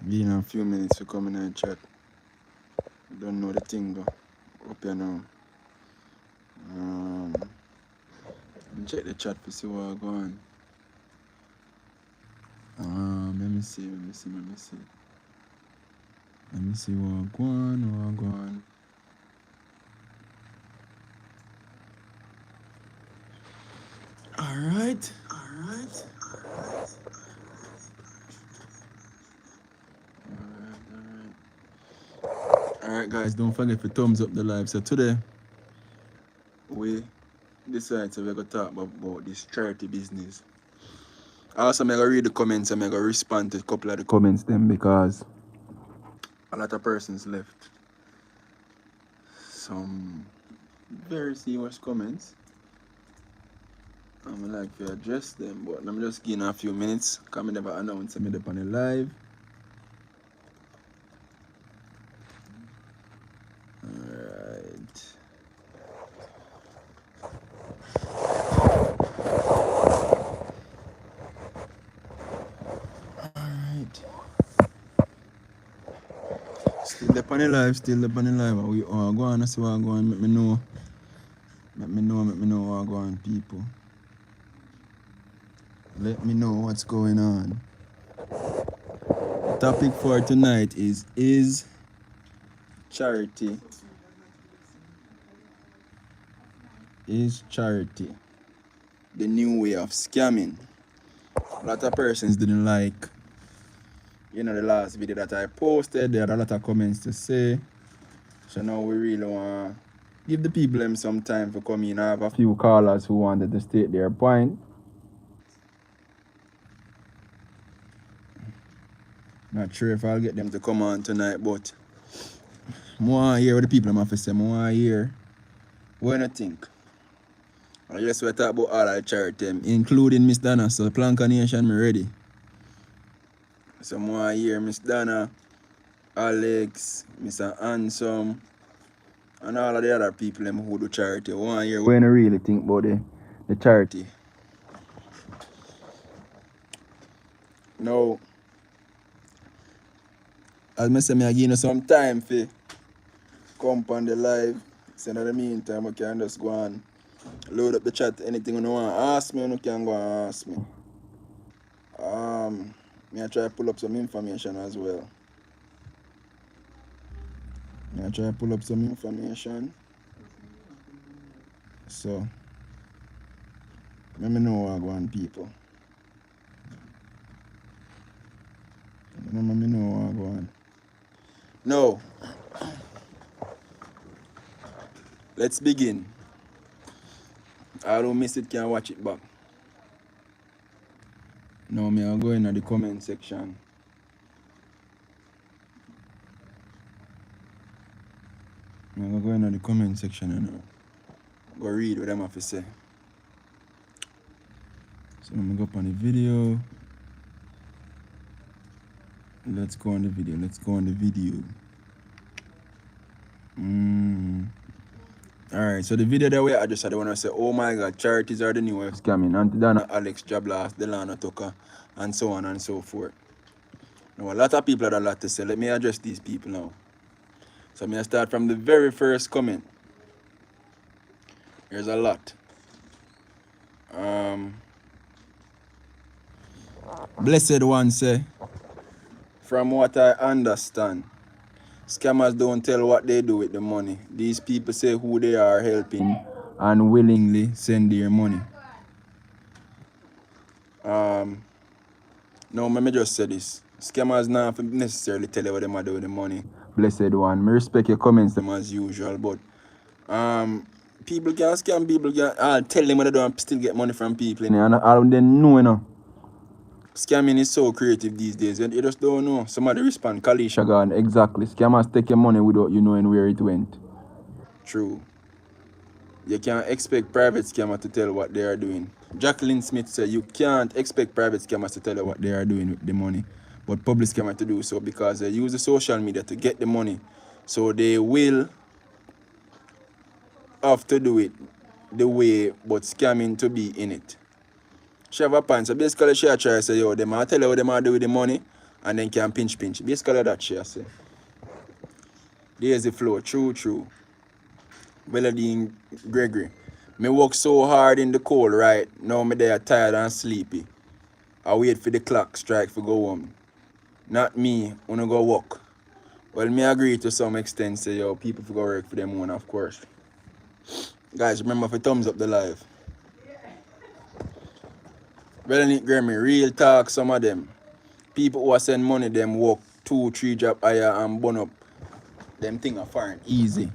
Give a few minutes to come in and chat. Don't know the thing though. Up here now. Um, check the chat to see what go on. Let me see. Let me see what go on. Alright. Alright guys, don't forget to thumbs up the live. So today we decided we're gonna talk about this charity business. Also, I'm gonna read the comments and I'm gonna respond to a couple of the comments them because a lot of persons left some very serious comments. I'm like to address them, but I'm just giving a few minutes. Come never announce me up on the live. Alright. Still up on the live. We all go on and see what go on. Let me know what go on, people. Let me know what's going on. The topic for tonight is charity. Is charity the new way of scamming? A lot of persons didn't like, the last video that I posted. There had a lot of comments to say. So now we really want to give the people them some time to come in. I have a few callers who wanted to state their point. Not sure if I'll get them to come on tonight, but I want to hear what the people have to say. I want to hear what you think. I guess we talk about all our charity, including Miss Donna. So Planka Nation, me ready. So I want to hear Miss Donna, Alex, Mr. Handsome, and all of the other people them who do charity. I want to hear what you really think about the charity. Now, as I say, I give you some time for come on the live. So in the meantime, I can just go and load up the chat. Anything you want to ask me, you can go and ask me. I try to pull up some information as well. So, let me know what go on, people. Let me know what go on. Now, let's begin. I don't miss it, can watch it back. Now, I'll go in the comment section. I'm go in the comment section and go read what them have to say. So let me go up on the video. Let's go on the video. Alright, so the video that I just had, I want to say, oh my god, charities are the new way of scamming. Auntie Donna, Alex, Jablas, Delano Tucker, and so on and so forth. Now, a lot of people have a lot to say. Let me address these people now. So I'm going to start from the very first comment. There's a lot. Blessed one say, from what I understand, scammers don't tell what they do with the money. These people say who they are helping and willingly send their money. No, let me just say this. Scammers not necessarily tell you what they do with the money. Blessed one. I respect your comments them as usual, but people can scam, people can tell them what they do and still get money from people. And all of them know, Scamming is so creative these days, and you just don't know. Somebody respond, Kalisha gone. Exactly. Scammers take your money without you knowing where it went. True. You can't expect private scammers to tell what they are doing. Jacqueline Smith said you can't expect private scammers to tell you what they are doing with the money, but public scammers to do so because they use the social media to get the money. So they will have to do it the way, but scamming to be in it. She have a point. So basically she try to say, yo, they might tell you what they might do with the money, and then can pinch. Basically that she say. There's the flow, true. Melody Gregory. Me work so hard in the cold, right? Now me there tired and sleepy. I wait for the clock strike for go home. Not me, wanna go work. Well, me agree to some extent, say yo, people for go work for them one, of course. Guys, remember for thumbs up the live. Melody Gregory, real talk, some of them. People who are send money, them work 2-3 job higher and burn up. Them thing are foreign, easy.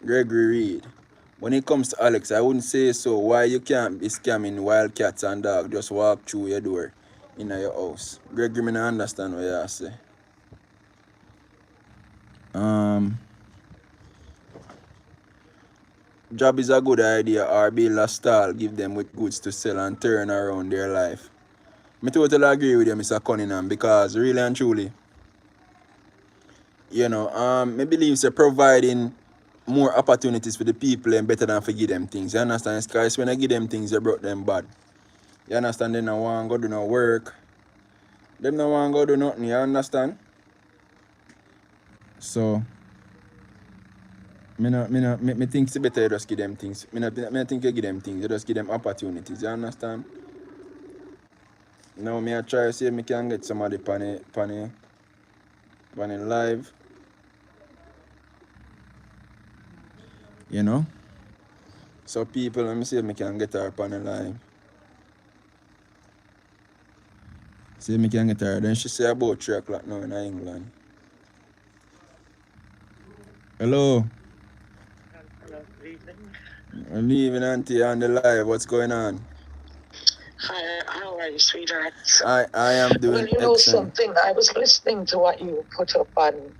Gregory Reed. When it comes to Alex, I wouldn't say so. Why you can't be scamming wild cats and dog? Just walk through your door in your house. Gregory, me not understand what you say. Job is a good idea or build a stall, give them with goods to sell and turn around their life. Me totally agree with you, Mr. Cunningham, because really and truly, me believe say providing more opportunities for the people and better than forgive them things. You understand? Because when I give them things, you brought them bad. You understand? They don't want to go do no work. Them don't want to go do nothing. You understand? So, me think it's better you just give them things. Me think you give them things. You just give them opportunities. You understand? Now, me I try to see if I can get somebody pan live. You know? So people, let me see if I can get her pan live. See if I can get her. Then she say about 3 o'clock now in England. Hello. Hello, good evening. I'm leaving Auntie on the live. What's going on? Hi, how are you, sweetheart? I am doing Well, you know excellent. something, I was listening to what you put up on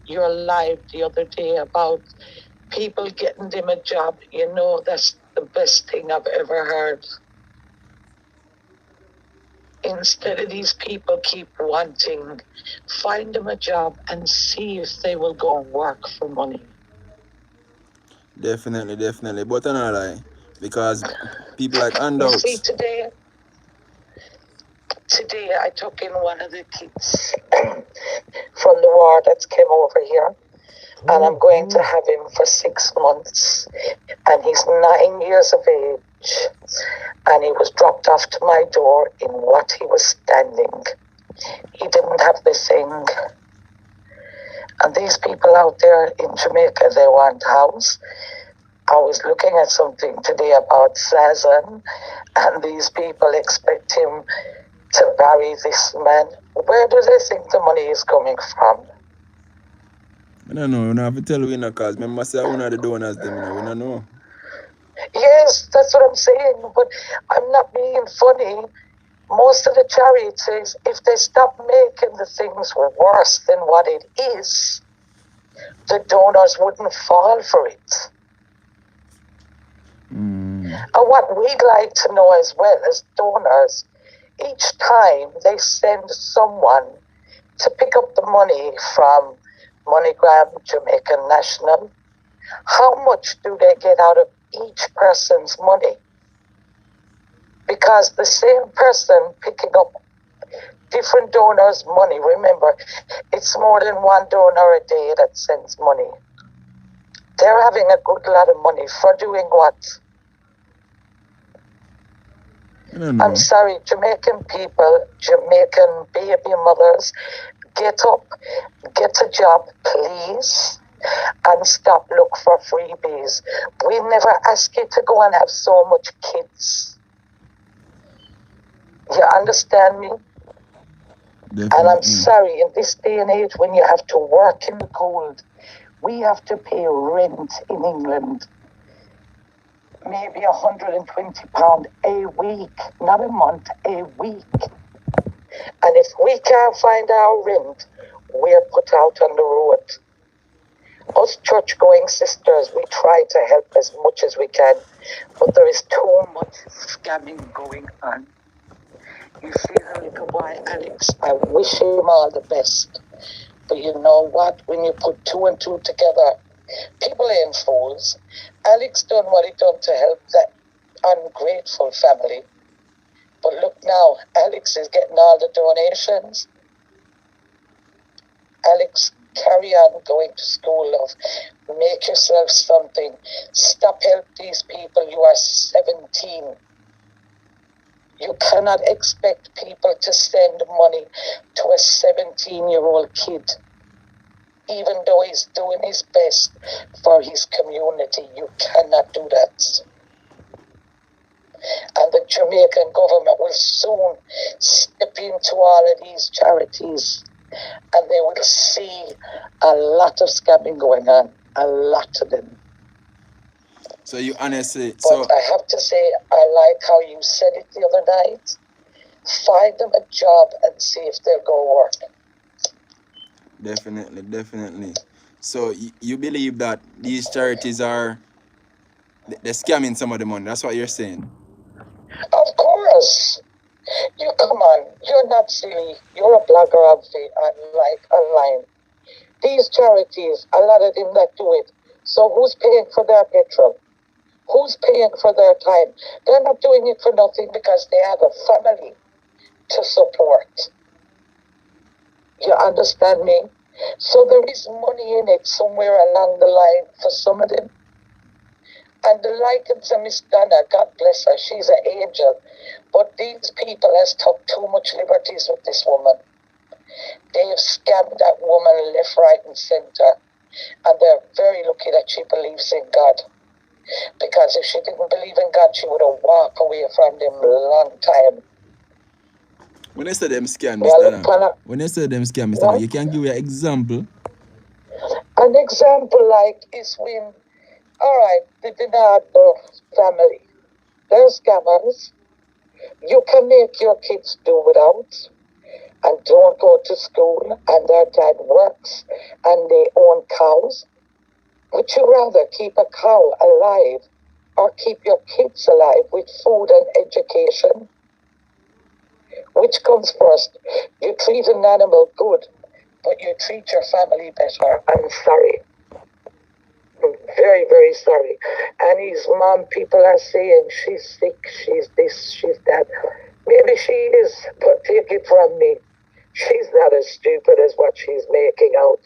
your live the other day about people getting them a job. You know, that's the best thing I've ever heard. Instead of these people keep wanting, find them a job and see if they will go and work for money. Definitely. But I don't lie. Because people like You handouts. see, today I took in one of the kids from the war that came over here, and I'm going to have him for 6 months, and he's 9 years of age, and he was dropped off to my door in what he was standing. He didn't have the thing. And these people out there in Jamaica, they want house. I was looking at something today about Sazan, and these people expect him to marry this man. Where do they think the money is coming from? I don't know. You don't have to tell we no cause. Remember, say one of the donors, them, we don't know. Yes, that's what I'm saying, but I'm not being funny. Most of the charities, if they stop making the things worse than what it is, the donors wouldn't fall for it. And what we'd like to know as well as donors, each time they send someone to pick up the money from MoneyGram, Jamaican National, how much do they get out of each person's money? Because the same person picking up different donors' money, remember, it's more than one donor a day that sends money. They're having a good lot of money for doing what? I'm sorry, Jamaican people, Jamaican baby mothers, get up, get a job, please, and stop look for freebies. We never ask you to go and have so much kids. You understand me? Definitely. And I'm sorry, in this day and age, when you have to work in the cold, we have to pay rent in England. Maybe £120 a week, not a month, a week. And if we can't find our rent, we're put out on the road. Us church-going sisters, we try to help as much as we can, but there is too much scamming going on. You see the little boy, Alex, I wish him all the best. But you know what? When you put 2 and 2 together, people ain't fools. Alex done what he done to help that ungrateful family. But look now, Alex is getting all the donations. Alex, carry on going to school, love. Make yourself something. Stop helping these people. You are 17. You cannot expect people to send money to a 17-year-old kid. Even though he's doing his best for his community, you cannot do that. And the Jamaican government will soon step into all of these charities, and they will see a lot of scamming going on, a lot of them. So you honestly, But I have to say, I like how you said it the other night. Find them a job and see if they'll go work. Definitely. So you believe that these charities are they're scamming some of the money? That's what you're saying? Of course. You come on, you're not silly. You're a blogger outfit and like online. These charities, a lot of them that do it. So who's paying for their petrol? Who's paying for their time? They're not doing it for nothing because they have a family to support. You understand me? So there is money in it somewhere along the line for some of them. And the likings of Miss Donna, God bless her, she's an angel. But these people has took too much liberties with this woman. They have scammed that woman left, right, and center. And they're very lucky that she believes in God. Because if she didn't believe in God, she would have walked away from them a long time. When they say them scam, Mr. Dana, when they say them scam, Mr. Dana, you can give me an example. An example like is when, all right, the Dinardo family, they're scammers. You can make your kids do without and don't go to school, and their dad works and they own cows. Would you rather keep a cow alive or keep your kids alive with food and education? Which comes first? You treat an animal good, but you treat your family better. I'm sorry. I'm very, very sorry. And his mom, people are saying she's sick, she's this, she's that. Maybe she is, but take it from me. She's not as stupid as what she's making out.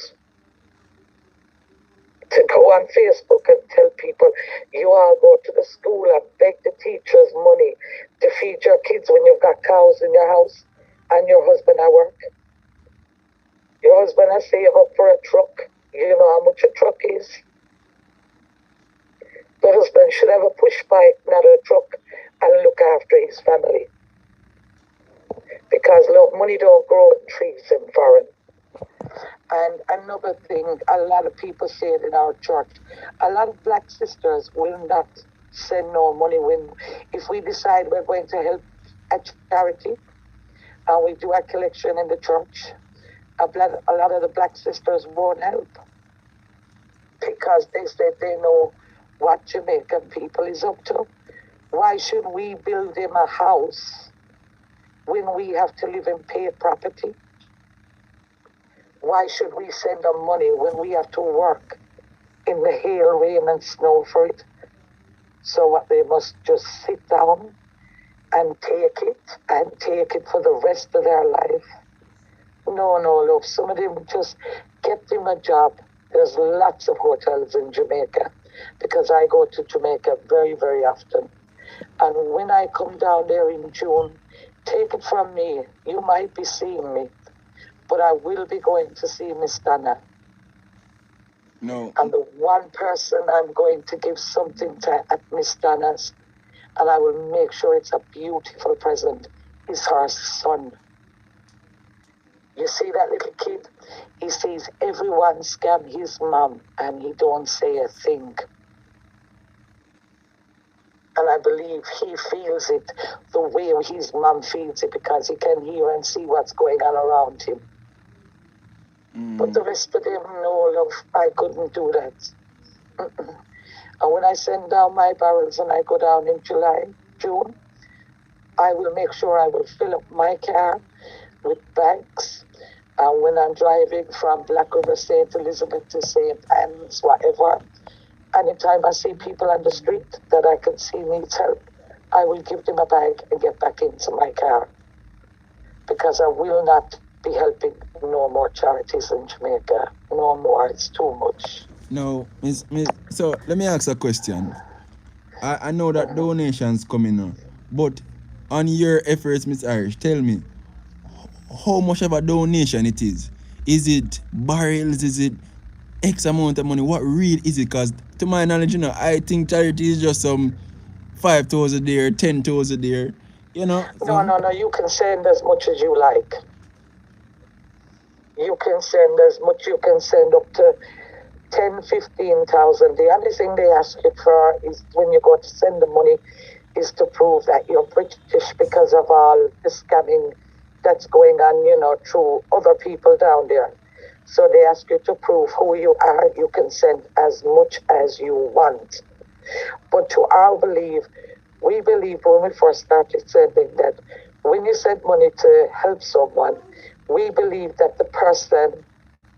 To go on Facebook and tell people you all go to the school and beg the teachers money to feed your kids when you've got cows in your house and your husband at work. Your husband has saved up for a truck. You know how much a truck is? The husband should have a push bike, not a truck, and look after his family. Because look, money don't grow on trees in foreign. And another thing, a lot of people say it in our church, a lot of black sisters will not send no money if we decide we're going to help a charity and we do a collection in the church. A lot of the black sisters won't help because they said they know what Jamaican people is up to. Why should we build them a house when we have to live in paid property? Why should we send them money when we have to work in the hail, rain, and snow for it? So what, they must just sit down and take it for the rest of their life? No, love. Some of them just get them a job. There's lots of hotels in Jamaica because I go to Jamaica very, very often. And when I come down there in June, take it from me, you might be seeing me, but I will be going to see Miss Donna. No. And the one person I'm going to give something to at Miss Donna's, and I will make sure it's a beautiful present, is her son. You see that little kid? He sees everyone scam his mom and he don't say a thing. And I believe he feels it the way his mom feels it because he can hear and see what's going on around him. But the rest of them, no, love, I couldn't do that. And when I send down my barrels and I go down in June, I will make sure I will fill up my car with bags. And when I'm driving from Black River, St. Elizabeth to St. Anne's, whatever, anytime I see people on the street that I can see needs help, I will give them a bag and get back into my car, because I will not be helping no more charities in Jamaica. No more. It's too much. Now, so let me ask a question. I know that donations coming now, but on your efforts, Miss Irish, tell me how much of a donation it is. Is it barrels? Is it X amount of money? What real is it? Because to my knowledge, I think charity is just some 5,000 there, 10,000 there. No. You can send as much as you like. You can send as much. You can send up to 10, 15,000. The only thing they ask you for is, when you go to send the money, is to prove that you're British, because of all the scamming that's going on, through other people down there. So they ask you to prove who you are. You can send as much as you want. But to our belief, we believe when we first started sending, that when you send money to help someone, we believe that the person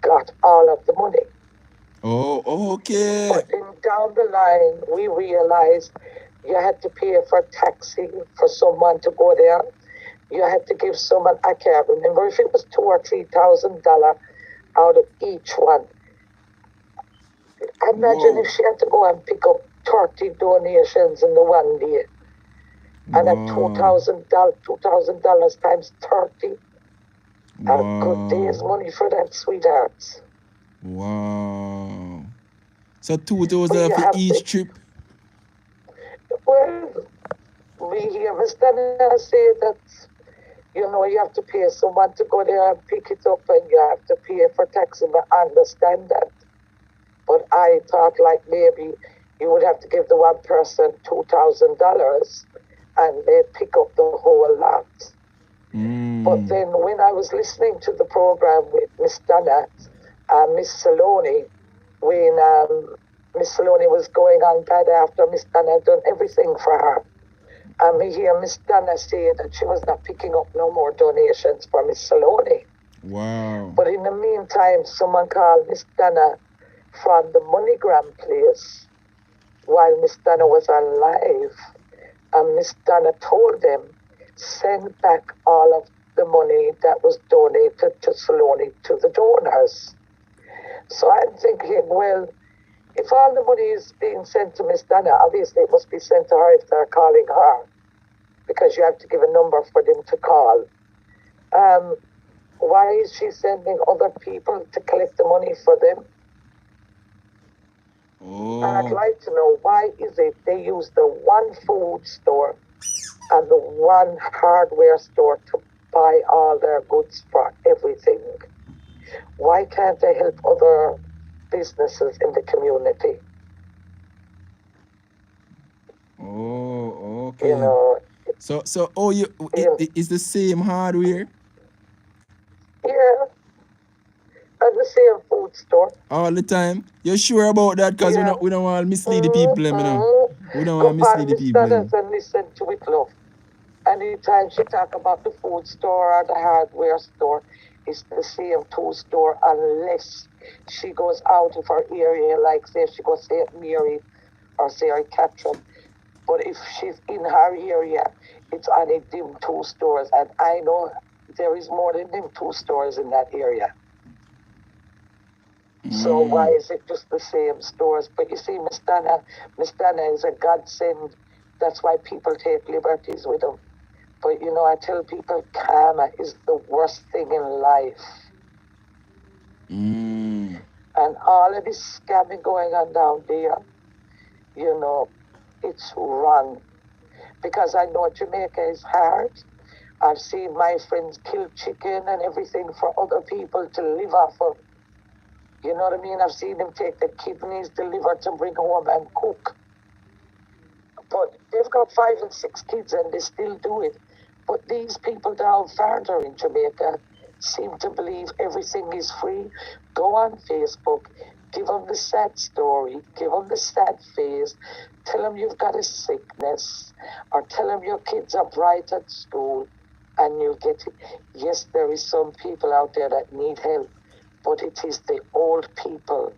got all of the money. Oh, okay. But then down the line, we realized you had to pay for taxi for someone to go there. You had to give someone, I can't remember if it was $2,000 or $3,000 out of each one. Imagine if she had to go and pick up 30 donations in the one day. And at $2,000 times 30. A good day's money for that, sweethearts. Wow. So 2,000 for each trip? Well, we hear Mr. Nana say that, you have to pay someone to go there and pick it up, and you have to pay for taxi. I understand that. But I thought like maybe you would have to give the one person $2,000 and they'd pick up the whole lot. But then when I was listening to the program with Miss Donna and Miss Saloni, when Miss Saloni was going on bad after Miss Donna had done everything for her, and we hear Miss Donna say that she was not picking up no more donations for Miss Saloni. Wow. But in the meantime, someone called Miss Donna from the MoneyGram place while Miss Donna was alive, and Miss Donna told them, send back all of the money that was donated to Saloni to the donors. So I'm thinking, well, if all the money is being sent to Miss Donna, obviously it must be sent to her if they're calling her, because you have to give a number for them to call. Why is she sending other people to collect the money for them? And I'd like to know, why is it they use the one food store and the one hardware store to buy all their goods for everything? Why can't they help other businesses in the community? Oh, okay. So it's the same hardware? Yeah. At the same food store. All the time? You're sure about that? Because we don't want to mislead the people, We don't want to mislead the people. And listen to it, love. Anytime she talk about the food store or the hardware store, it's the same two store, unless she goes out of her area, like say she goes St. Mary or St. Catherine. But if she's in her area, it's only them two stores. And I know there is more than them two stores in that area. So why is it just the same stores? But you see, Miss Donna is a godsend. That's why people take liberties with them. But I tell people, karma is the worst thing in life. And all of this scamming going on down there, it's wrong. Because I know Jamaica is hard. I've seen my friends kill chicken and everything for other people to live off of. You know what I mean? I've seen them take the kidneys, the liver to bring home and cook. But they've got 5 and 6 kids and they still do it. But these people down further in Jamaica seem to believe everything is free. Go on Facebook, give them the sad story, give them the sad face, tell them you've got a sickness, or tell them your kids are bright at school, and you'll get it. Yes, there is some people out there that need help, but it is the old people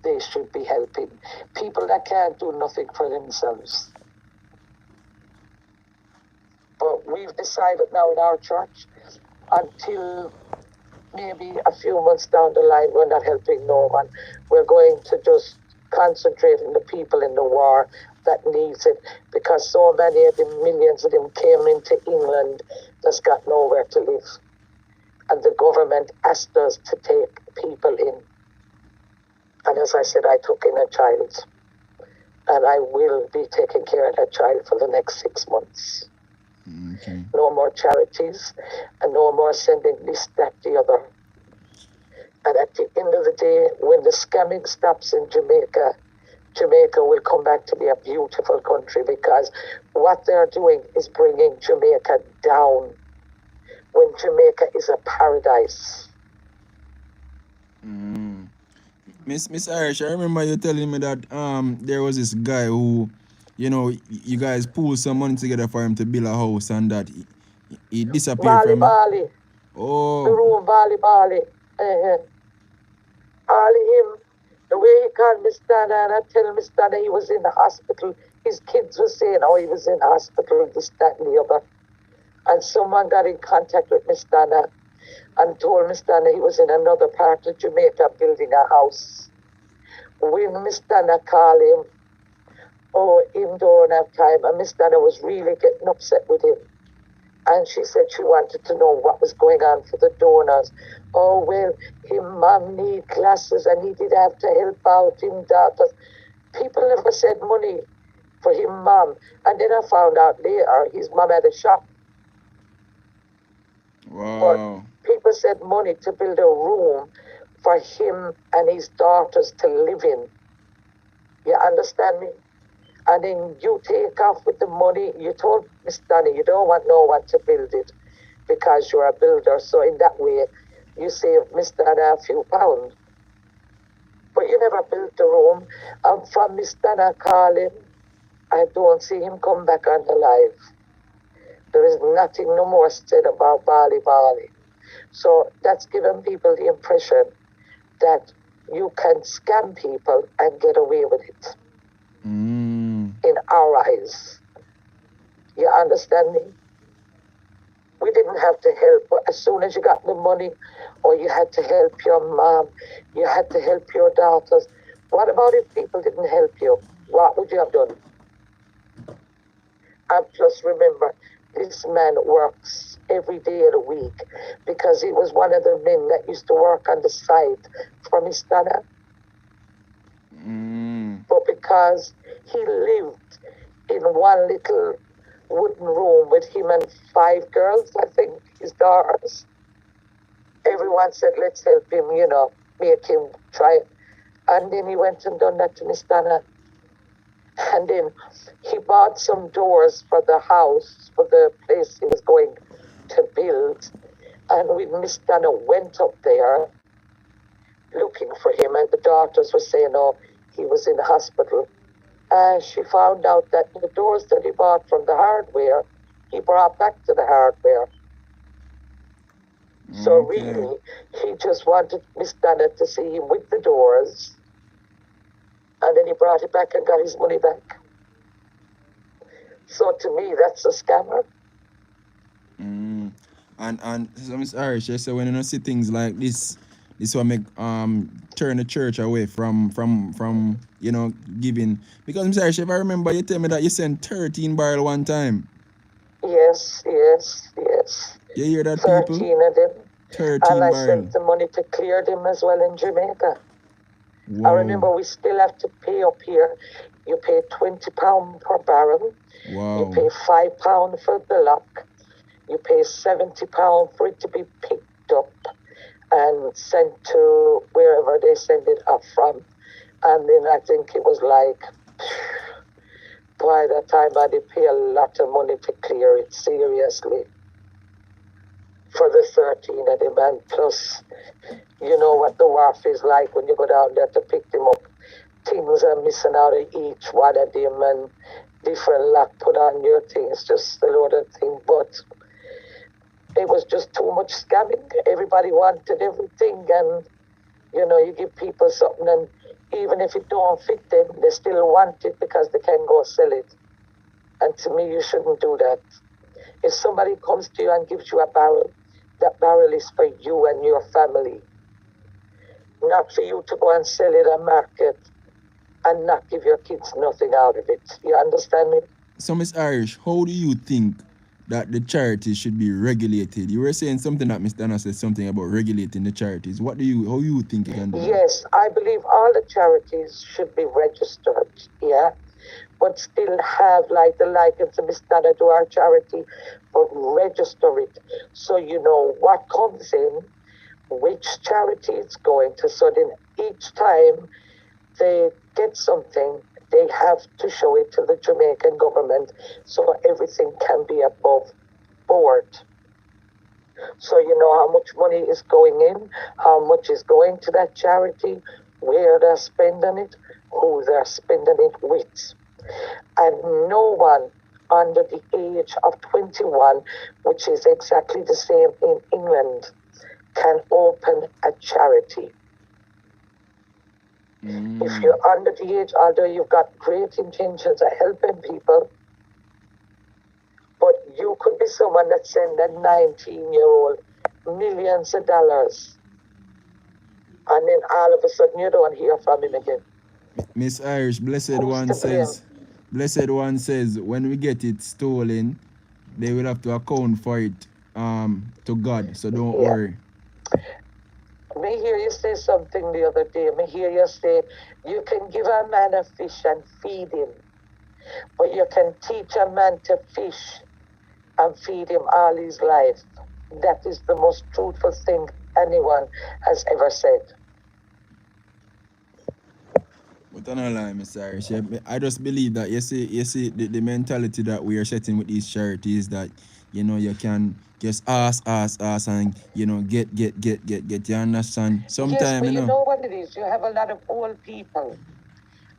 they should be helping. People that can't do nothing for themselves. we've decided now in our church, until maybe a few months down the line, we're not helping no one. We're going to just concentrate on the people in the war that needs it, because so many of them, millions of them, came into England that's got nowhere to live. And the government asked us to take people in. And as I said, I took in a child. And I will be taking care of that child for the next 6 months. Okay. No more charities, and no more sending this, that, the other. And at the end of the day, when the scamming stops in Jamaica, Jamaica will come back to be a beautiful country, because what they're doing is bringing Jamaica down when Jamaica is a paradise. Miss Irish, I remember you telling me that there was this guy who, you guys pooled some money together for him to build a house, and that he disappeared from Bali. The Oh, room, Bali. All him, the way he called Mr. Dana, and I tell Mr. Dana he was in the hospital. His kids were saying, oh, he was in the hospital, this, that, and the other. And someone got in contact with Mr. Dana and told Mr. Dana he was in another part of Jamaica building a house. When Mr. Dana called him, him don't have time, and Mr. Dana was really getting upset with him. And she said she wanted to know what was going on for the donors. Oh, well, him mom need glasses and he did have to help out him daughters. People never said money for him mom. And then I found out later his mom had a shop. wow. But people said money to build a room for him and his daughters to live in. You understand me? And then you take off with the money. You told Miss Danny you don't want no one to build it because you're a builder. So in that way, you save Miss Danny a few pounds. But you never built the room. And from Miss Danny calling, I don't see him come back on the live. There is nothing no more said about Bali. So that's given people the impression that you can scam people and get away with it. In our eyes. You understand me? We didn't have to help, but as soon as you got the money, or you had to help your mom, you had to help your daughters. What about if people didn't help you? What would you have done? And plus, remember, this man works every day of the week because he was one of the men that used to work on the site for Miss Dana. But because he lived in one little wooden room with him and 5 girls, I think, his daughters, everyone said, let's help him, make him try it. And then he went and done that to Miss Dana. And then he bought some doors for the house, for the place he was going to build. And when Miss Dana went up there looking for him, and the daughters were saying, oh, he was in the hospital, she found out that the doors that he bought from the hardware, he brought back to the hardware. So really, he just wanted Miss Dana to see him with the doors, and then he brought it back and got his money back. So to me, that's a scammer. And so Miss Irish, you say when you see things like this will make turn the church away from giving. Because Miss Irish, if I remember, you tell me that you sent 13 barrel one time. Yes. You hear that, 13 people? of them. 13 and I barrel. sent the money to clear them as well in Jamaica. Wow. I remember we still have to pay up here. You pay £20 per barrel. Wow. You pay £5 for the lock. You pay £70 for it to be picked up and sent to wherever they send it up from. And then I think it was like, by that time I did pay a lot of money to clear it, seriously. For the 13 of them, and plus, you know what the wharf is like when you go down there to pick them up. Things are missing out of each one of them, and different lock put on your things, just a load of things. But it was just too much scamming. Everybody wanted everything, and you give people something, and even if it don't fit them, they still want it because they can go sell it. And to me, you shouldn't do that. If somebody comes to you and gives you a barrel, that barrel is for you and your family, not for you to go and sell it at market and not give your kids nothing out of it. You understand me? So, Miss Irish, how do you think that the charities should be regulated? You were saying something that Miss Dana said something about regulating the charities. How you think you can do that? Yes, I believe all the charities should be registered, yeah, but still have like the likeness of Miss Dana to our charity, but register it so you know what comes in, which charity it's going to. So then each time they get something, they have to show it to the Jamaican government so everything can be above board. So you know how much money is going in, how much is going to that charity, where they're spending it, who they're spending it with. And no one under the age of 21, which is exactly the same in England, can open a charity. If you're under the age, although you've got great intentions of helping people, but you could be someone that send a 19-year-old millions of dollars, and then all of a sudden you don't hear from him again. Miss Irish, Blessed Who's One to blame? says, when we get it stolen, they will have to account for it to God. So don't Yeah. worry. Me hear you say something the other day. Me hear you say you can give a man a fish and feed him, but you can teach a man to fish and feed him all his life. That is the most truthful thing anyone has ever said. But I don't lie, Miss Irish. I just believe that you see the mentality that we are setting with these charities that you can just ask and get. You understand? Sometimes Yes, but you know what it is. You have a lot of old people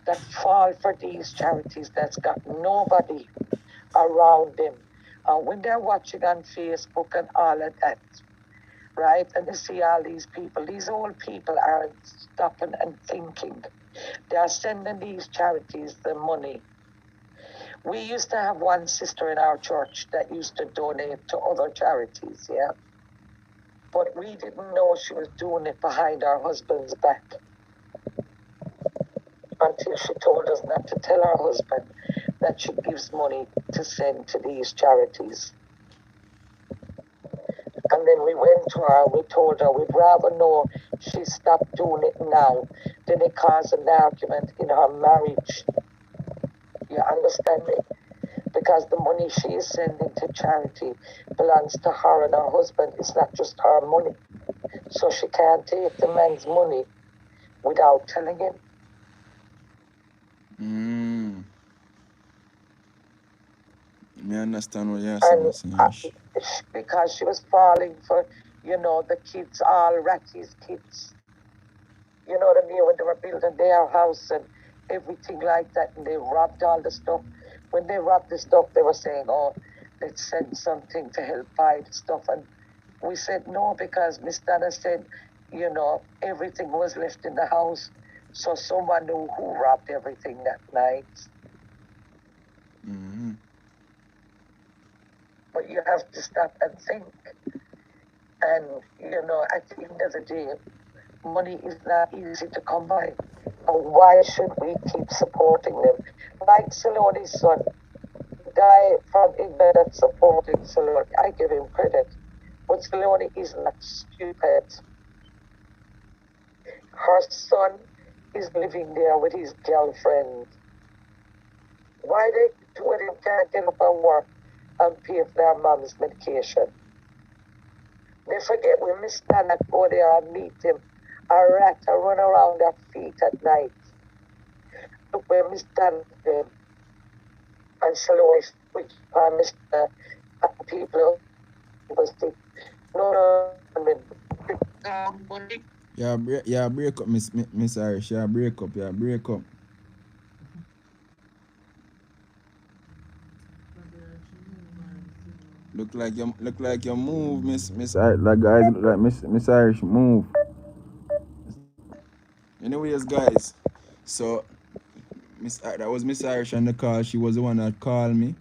that fall for these charities that's got nobody around them. When they're watching on Facebook and all of that, right? And they see all these people, these old people aren't stopping and thinking. They are sending these charities the money. We used to have one sister in our church that used to donate to other charities, yeah? But we didn't know she was doing it behind our husband's back until she told us not to tell our husband that she gives money to send to these charities. And then we went to her, we told her we'd rather know she stopped doing it now than it cause an argument in her marriage. You understand me? Because the money she is sending to charity belongs to her and her husband. It's not just her money. So she can't take the man's money without telling him. Me understand what you're saying, Miss Irish. Because she was falling for, the kids, all Ratty's kids. You know what I mean? When they were building their house and everything like that, and they robbed all the stuff. When they robbed the stuff, they were saying, oh, let's send something to help buy the stuff. And we said no, because Miss Dana said, everything was left in the house. So someone knew who robbed everything that night. But you have to stop and think. And, at the end of the day, money is not easy to come by. And why should we keep supporting them? Like Saloni's son, the guy from England that's supporting Saloni, I give him credit. But Saloni is not stupid. Her son is living there with his girlfriend. Why they two of them can't get up and work and pay for their mom's medication? They forget when Miss Dana go there and meet him, a rat to run around their feet at night. Look where Miss Dana them. And Saloni switch by Mr. People was the break up, Miss Irish. Break up. Look like you move, Miss Irish. Like guys, look like Miss Irish move. Anyways, guys, so that was Miss Irish on the call. She was the one that called me.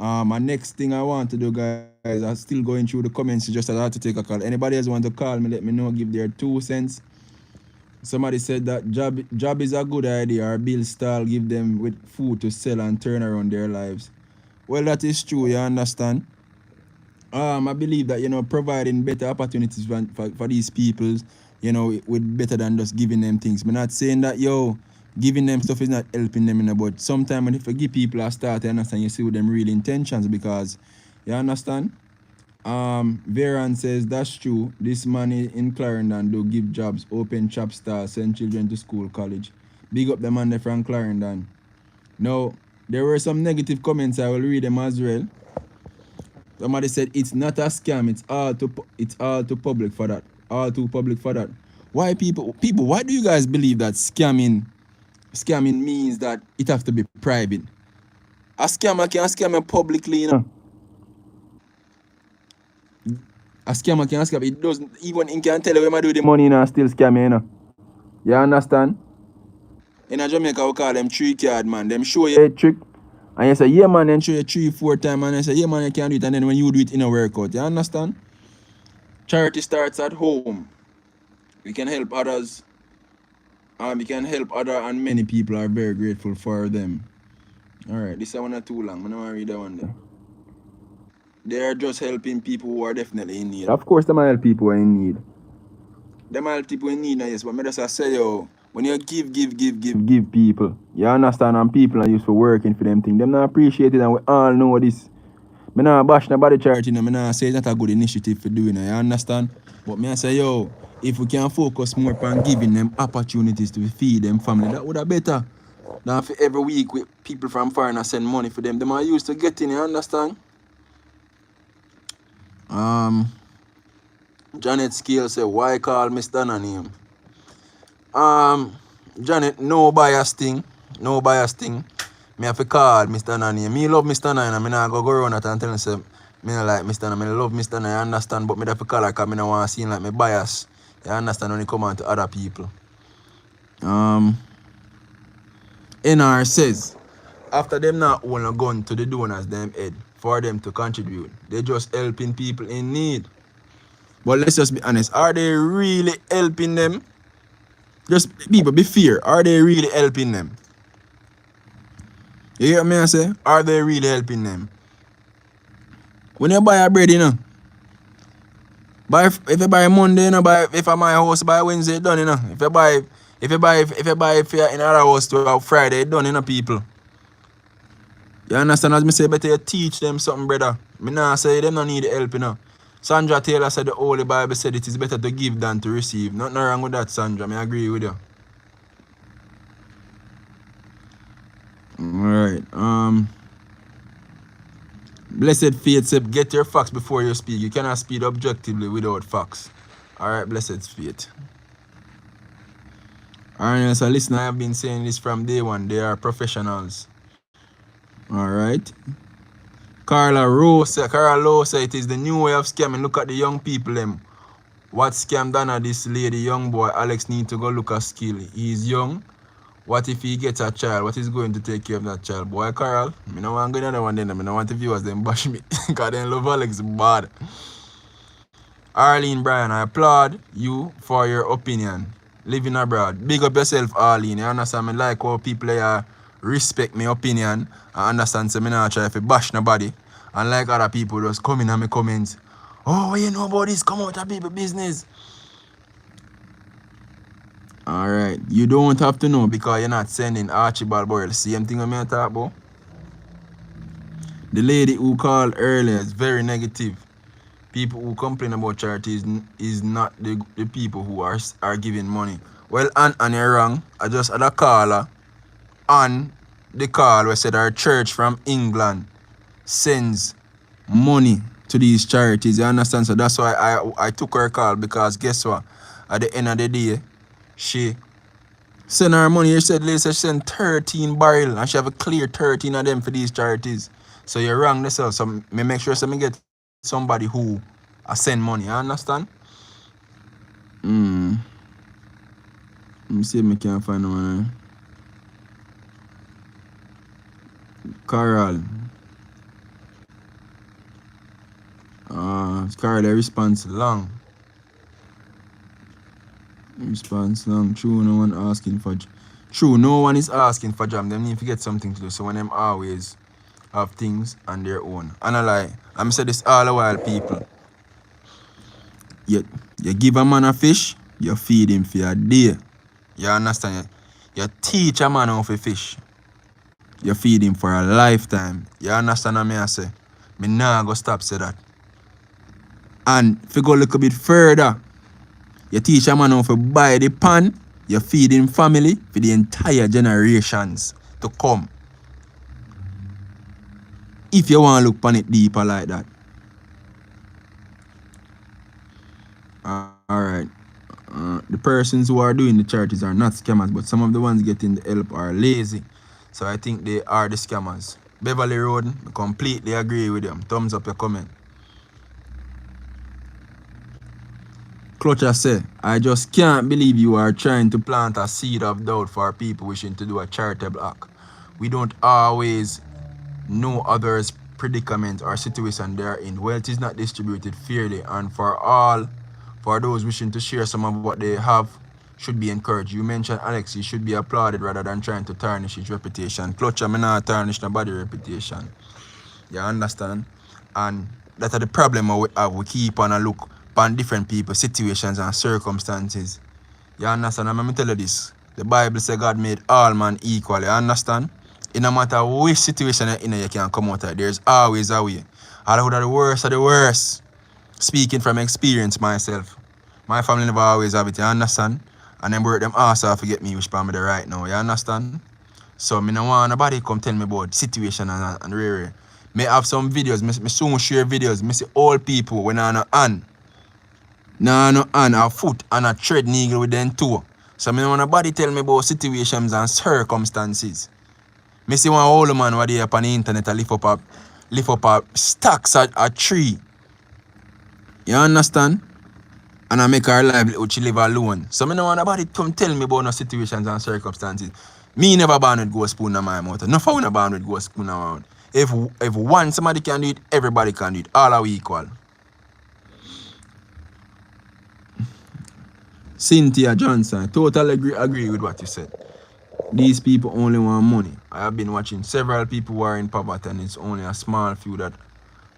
My next thing I want to do, guys, I'm still going through the comments just as I had to take a call. Anybody else want to call me, let me know, give their 2 cents. Somebody said that job is a good idea, or Bill Stall give them with food to sell and turn around their lives. Well, that is true, you understand? I believe that, providing better opportunities for these people, with better than just giving them things. I'm not saying that, giving them stuff is not helping them, but sometimes when you give people a start, you understand, you see with them real intentions, because, you understand? Veran says, that's true. This money in Clarendon do give jobs, open shop stars, send children to school, college. Big up the man there from Clarendon. Now, there were some negative comments, I will read them as well. Somebody said it's not a scam, it's all to public for that. All too public for that. Why people, why do you guys believe that scamming means that it have to be private? A scammer can scam you publicly, A scammer can scam. It doesn't even he can tell you where I do the money and still scam you, You understand? In Jamaica we call them 3 card man. Them show you a trick. And you say, yeah man, then show you 3-4 times and you say, yeah man, you can do it, and then when you do it in a workout, you understand? Charity starts at home. We can help others. We can help other, and many people are very grateful for them. Alright, this one not too long. I don't want to read that one there. They are just helping people who are definitely in need. Of course, they might help people who are in need. They might help people in need, yes, but I just say, when you give people, you understand, and people are used for working for them things. Them not appreciate it, and we all know this. I not bash nobody charity, I not say it's not a good initiative for doing it, you understand? But I say, if we can focus more on giving them opportunities to feed them family, that would have better than for every week with people from foreign send money for them. Them are used to getting, you understand? Janet Scale said, why call Mr. Dana name? Janet, no bias thing. No bias thing. Me have to call Mr. Dana name. Me love Mr. Dana, and I not go around and tell him say, me not like Mr. Dana. I love Mr. Dana, I understand, but me have to call her because I don't want to seem like me bias. You understand when it come on to other people. NR says, after them not hold a gun to the donors them head for them to contribute, they just helping people in need. But let's just be honest, are they really helping them? Just people be fair, are they really helping them? You hear me I say? Are they really helping them? When you buy a bread, if you buy Monday, if I my house buy Wednesday, done, If you buy if you're in another house to Friday, done, people. You understand? As me say, better you teach them something, brother. Me nah say them no need help, Sandra Taylor said the Holy Bible said it is better to give than to receive. Nothing wrong with that, Sandra. I agree with you. Alright. Blessed Faith said, get your facts before you speak. You cannot speak objectively without facts. Alright, Blessed Faith. Alright, so listen, I have been saying this from day one. They are professionals. Alright. Carla Lowe said it is the new way of scamming. Look at the young people them. What scam done at this lady, young boy Alex need to go look at skill. He is young. What if he gets a child? What is going to take care of that child? Boy Carl, I don't want to go another one then. I don't want the viewers them bash me. Because they love Alex bad. Arlene Bryan, I applaud you for your opinion. Living abroad. Big up yourself, Arlene. You understand? I like how people respect my opinion. I understand, so I not try to bash nobody. And like other people just come in and my comments. Oh, what you know about this? Come out of people business. Alright. You don't have to know because you're not sending Archibald Boyle. Same thing I'm talk about. The lady who called earlier is very negative. People who complain about charity is not the people who are giving money. Well, and you're wrong. I just had a caller on the call where said our church from England sends money to these charities. You understand? So that's why I took her call, because guess what? At the end of the day, she sent her money. She said, lady said she sent 13 barrels and she have a clear 13 of them for these charities. So you're wrong yourself. So me make sure me get somebody who send money. You understand? Let me see if I can find one. Carol. Carly response long. Response long. True, no one asking for. True, no one is asking for jam. Them need to get something to do. So when them always have things on their own. And I lie. I'm say this all the while, people. You give a man a fish, you feed him for a day. You understand? You teach a man how to fish. You feed him for a lifetime. You understand what I say? Me nah go stop say that. And if you go a little bit further, you teach a man how to buy the pan, you feed him family for the entire generations to come. If you want to look on it deeper like that. Alright. The persons who are doing the charities are not scammers, but some of the ones getting the help are lazy. So I think they are the scammers. Beverly Road, I completely agree with them. Thumbs up your comment. Clutcher say, I just can't believe you are trying to plant a seed of doubt for people wishing to do a charitable act. We don't always know others' predicament or situation they are in. Wealth is not distributed fairly, and for those wishing to share some of what they have should be encouraged. You mentioned Alex, he should be applauded rather than trying to tarnish his reputation. Clutcher, me not tarnish nobody's reputation. You understand? And that's the problem we have. We keep on a look on different people, situations and circumstances. You understand? And let me tell you this. The Bible says God made all man equal. You understand? In no matter which situation you're in, you can come out of it. There's always a way. Although the worst of the worst. Speaking from experience myself. My family never always have it, you understand? And them work them ass off to get me which part me there right now, you understand? So me no want nobody come tell me about situation and rare. Me have some videos, me soon share videos. Me see all people when I no hand. No hand or foot and a thread needle with them too. So me no want nobody tell me about situations and circumstances. Me see one old man what they up on the internet a lift up a stacks a tree. You understand? And I make her livelihood, she live alone. So me no want nobody come tell me about no situations and circumstances. Me never born with ghost spoon in my mouth. No found a born with ghost spoon in my mouth. If one somebody can do it, everybody can do it. All are equal. Cynthia Johnson, totally agree with what you said. These people only want money. I have been watching several people who are in poverty, and it's only a small few that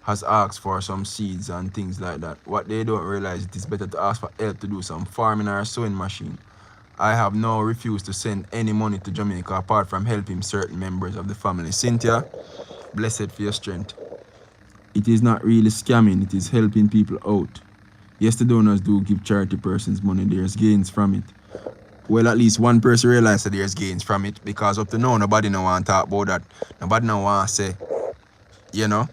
has asked for some seeds and things like that. What they don't realize, it is better to ask for help to do some farming or a sewing machine. I have now refused to send any money to Jamaica apart from helping certain members of the family. Cynthia, blessed for your strength. It is not really scamming, it is helping people out. Yes, the donors do give charity persons money, there's gains from it. Well, at least one person realized that there's gains from it, because up to now, nobody no want to talk about that. Nobody no want to say, you know,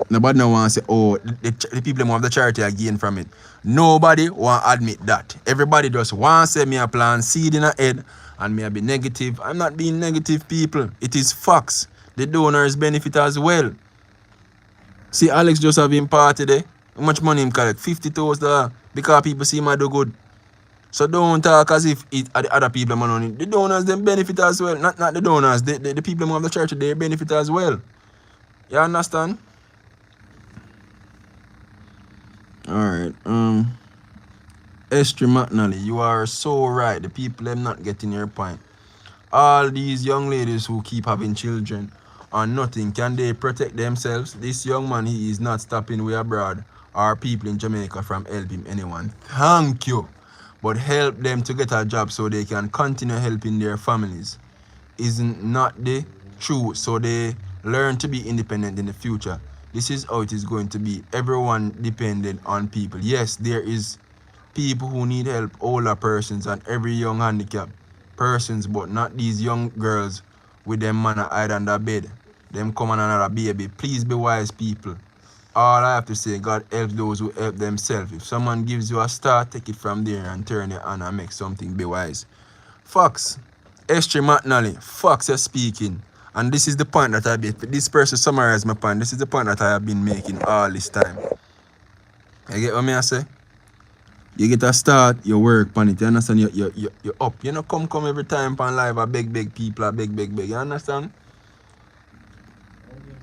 nobody no want to say, oh, the people who have the charity are gain from it. Nobody want to admit that. Everybody just want to say me a plant seed in a head and me a be negative. I'm not being negative, people. It is facts. The donors benefit as well. See, Alex just have him party there. How much money him collect? $50,000 because people see him do good. So don't talk as if it are the other people money. The donors them benefit as well. Not the donors. The people who have the church, they benefit as well. You understand? Alright. Esther McNally, you are so right. The people them not getting your point. All these young ladies who keep having children or nothing, can they protect themselves? This young man, he is not stopping way abroad or people in Jamaica from helping anyone. Thank you. But help them to get a job so they can continue helping their families. Isn't not the truth, so they learn to be independent in the future. This is how it is going to be. Everyone dependent on people. Yes, there is people who need help, older persons and every young handicapped persons, but not these young girls with them man hide under bed. Them come on another baby. Please be wise, people. All I have to say, God helps those who help themselves. If someone gives you a star, take it from there and turn it on and make something be wise. Fox, Esther McNally, Fox is speaking. And this is the point that I made. This person summarized my point. This is the point that I have been making all this time. You get what I say? You get a start, you work on it. You understand? You're up. You know, come every time on live. I beg people. I beg. You understand?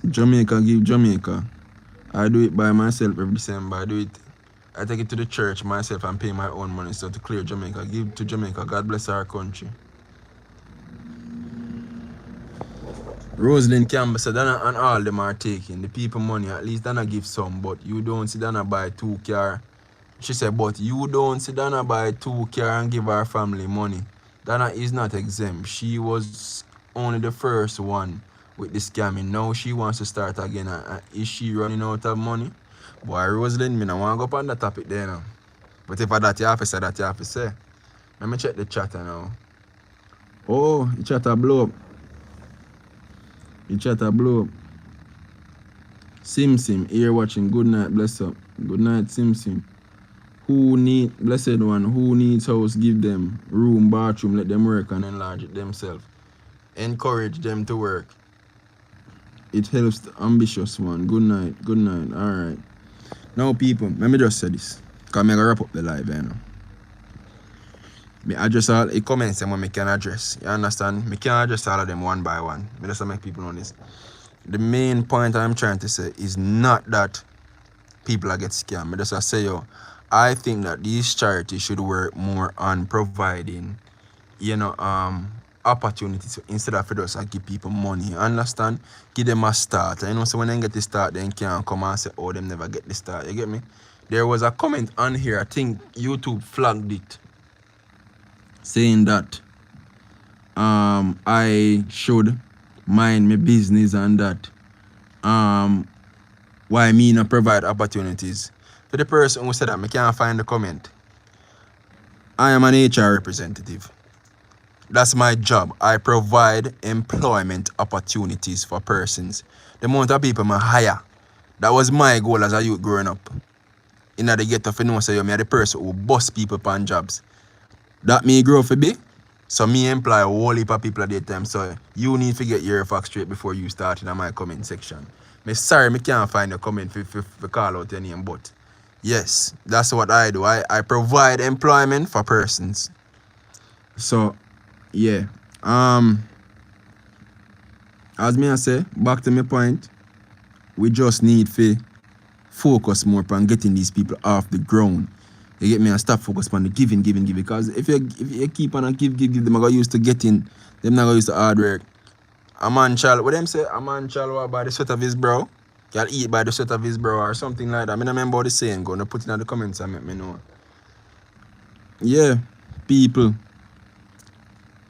Jamaica give Jamaica. I do it by myself every December. I take it to the church myself and pay my own money so to clear Jamaica. Give to Jamaica. God bless our country. Rosalind Campbell said Dana and all them are taking the people money. At least Dana give some, but you don't see Dana buy 2 car. She said, but you don't see Dana buy 2 car and give her family money. Dana is not exempt. She was only the first one with the scamming. Now she wants to start again. Is she running out of money? Boy, Rosalind, me no want to go up on that topic there now. But if I that you have to say, that you have to say. Let me check the chat now. Oh, the chat a blow up. The chat a blow up. Sim, here watching. Good night, bless up. Good night, Sim. Who need, blessed one, who needs house, give them room, bathroom, let them work and enlarge it themselves. Encourage them to work. It helps the ambitious one. Good night. All right. Now, people, let me just say this. Because I'm going to wrap up the live, you know. Me address all the comments them when I can address. You understand? I can't address all of them one by one. I just make people know this. The main point I'm trying to say is not that people are get scammed. I just say, yo, I think that these charities should work more on providing, you know, opportunities instead of just give people money. You understand? Give them a start. You know, so when they get the start, they can't come and say, oh, them never get the start. You get me? There was a comment on here, I think YouTube flagged it, saying that I should mind my business and that why me not provide opportunities. For the person who said that, I can't find the comment. I am an HR representative. That's my job. I provide employment opportunities for persons. The amount of people I hire, that was my goal as a youth growing up. In order to get to know, say, I'm the person who bust people upon jobs. That me grow for be. So me employ a whole heap of people at the time. So you need to get your facts straight before you start in my comment section. Me sorry, me can't find a comment for call out your name, but yes, that's what I do. I provide employment for persons. So yeah. As me I say, back to my point, we just need to focus more on getting these people off the ground. You get me? And stop focus on the giving. Because if you keep on and give, them are used to getting, them not used to hard work. A man shall, what them say? A man shall walk by the sweat of his brow. Can eat by the sweat of his brow or something like that. I don't remember the saying. Go and put it in the comments and make me know. Yeah, people.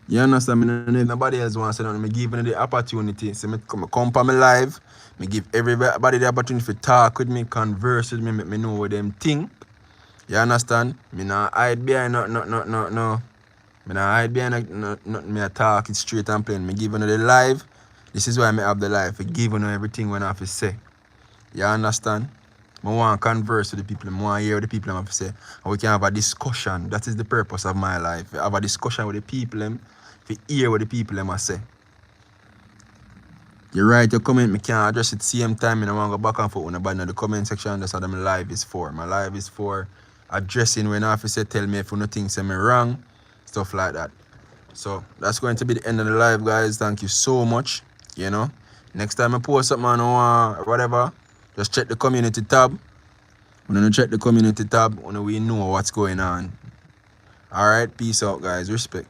You understand? Me nobody else wants to know. Me give them the opportunity. So me come on my live. Me give everybody the opportunity to talk with me, converse with me, make me know what them think. You understand? Me not hide behind no. Me not hide behind no. Me talk it straight and plain. Me give you the live. This is why I have the live. I give you everything when I have to say. You understand? I want to converse with the people. I want to hear what the people have to say. And we can have a discussion. That is the purpose of my life. Have a discussion with the people. To hear what the people have say. You write your comment, I can't address it same time. I want to go back and forth when I buy in the comment section. That's what my live is for. My live is for addressing when I have to say, tell me if you think say me wrong, stuff like that. So that's going to be the end of the live, guys. Thank you so much. You know, next time I post something on whatever, just check the community tab. When you check the community tab, when we know what's going on. All right, peace out, guys. Respect.